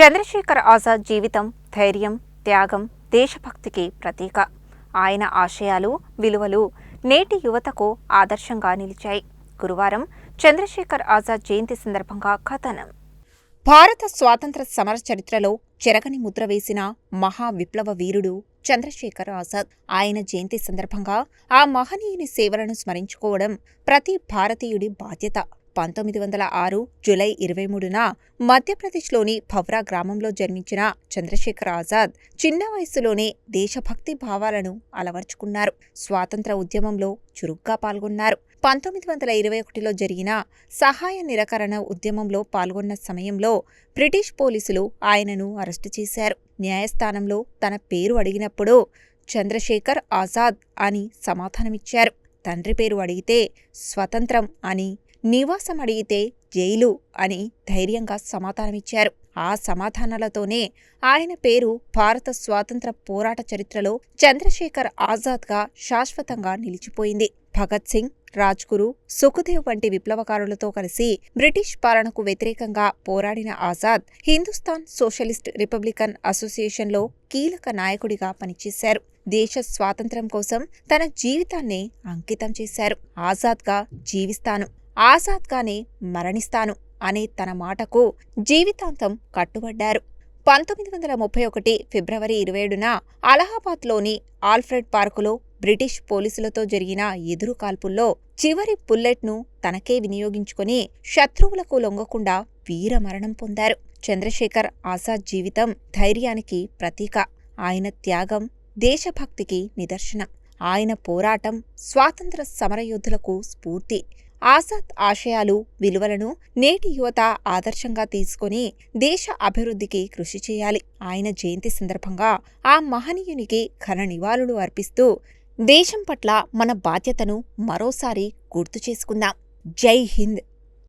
చంద్రశేఖర్ ఆజాద్ జీవితం ధైర్యం, త్యాగం, దేశభక్తికి ప్రతీక. ఆయన ఆశయాలు, విలువలు నేటి యువతకు ఆదర్శంగా నిలిచాయి. గురువారం చంద్రశేఖర్ ఆజాద్ జయంతి సందర్భంగా కథనం. భారత స్వాతంత్ర సమర చరిత్రలో చెరగని ముద్ర వేసిన మహా విప్లవ వీరుడు చంద్రశేఖర్ ఆజాద్. ఆయన జయంతి సందర్భంగా ఆ మహనీయుని సేవలను స్మరించుకోవడం ప్రతి భారతీయుడి బాధ్యత. 1906 జూలై 23న మధ్యప్రదేశ్లోని భవ్రా గ్రామంలో జన్మించిన చంద్రశేఖర్ ఆజాద్ చిన్న వయస్సులోనే దేశభక్తి భావాలను అలవర్చుకున్నారు. స్వాతంత్ర ఉద్యమంలో చురుగ్గా పాల్గొన్నారు. 1921లో జరిగిన సహాయ నిరాకరణ ఉద్యమంలో పాల్గొన్న సమయంలో బ్రిటిష్ పోలీసులు ఆయనను అరెస్టు చేశారు. న్యాయస్థానంలో తన పేరు అడిగినప్పుడు చంద్రశేఖర్ ఆజాద్ అని సమాధానమిచ్చారు. తండ్రి పేరు అడిగితే స్వతంత్రం అని, నివాసం అడిగితే జైలు అని ధైర్యంగా సమాధానమిచ్చారు. ఆ సమాధానాలతోనే ఆయన పేరు భారత స్వాతంత్ర పోరాట చరిత్రలో చంద్రశేఖర్ ఆజాద్గా శాశ్వతంగా నిలిచిపోయింది. భగత్ సింగ్, రాజ్గురు, సుఖదేవ్ వంటి విప్లవకారులతో కలిసి బ్రిటిష్ పాలనకు వ్యతిరేకంగా పోరాడిన ఆజాద్ హిందుస్థాన్ సోషలిస్ట్ రిపబ్లికన్ అసోసియేషన్లో కీలక నాయకుడిగా పనిచేశారు. దేశ స్వాతంత్ర్యం కోసం తన జీవితాన్నే అంకితం చేశారు. ఆజాద్గా జీవిస్తాను, ఆజాద్గానే మరణిస్తాను అనే తన మాటకు జీవితాంతం కట్టుబడ్డారు. 1931 ఫిబ్రవరి 27న అలహాబాద్లోని ఆల్ఫ్రెడ్ పార్కులో బ్రిటిష్ పోలీసులతో జరిగిన ఎదురు కాల్పుల్లో చివరి బుల్లెట్ను తనకే వినియోగించుకుని శత్రువులకు లొంగకుండా వీరమరణం పొందారు. చంద్రశేఖర్ ఆజాద్ జీవితం ధైర్యానికి ప్రతీక. ఆయన త్యాగం దేశభక్తికి నిదర్శనం. ఆయన పోరాటం స్వాతంత్ర సమరయోధులకు స్ఫూర్తి. ఆజాద్ ఆశయాలు, విలువలను నేటి యువత ఆదర్శంగా తీసుకుని దేశ అభివృద్ధికి కృషి చేయాలి. ఆయన జయంతి సందర్భంగా ఆ మహనీయునికి ఘన నివాళులు అర్పిస్తూ దేశం పట్ల మన బాధ్యతను మరోసారి గుర్తు చేసుకుందాం. జై హింద్.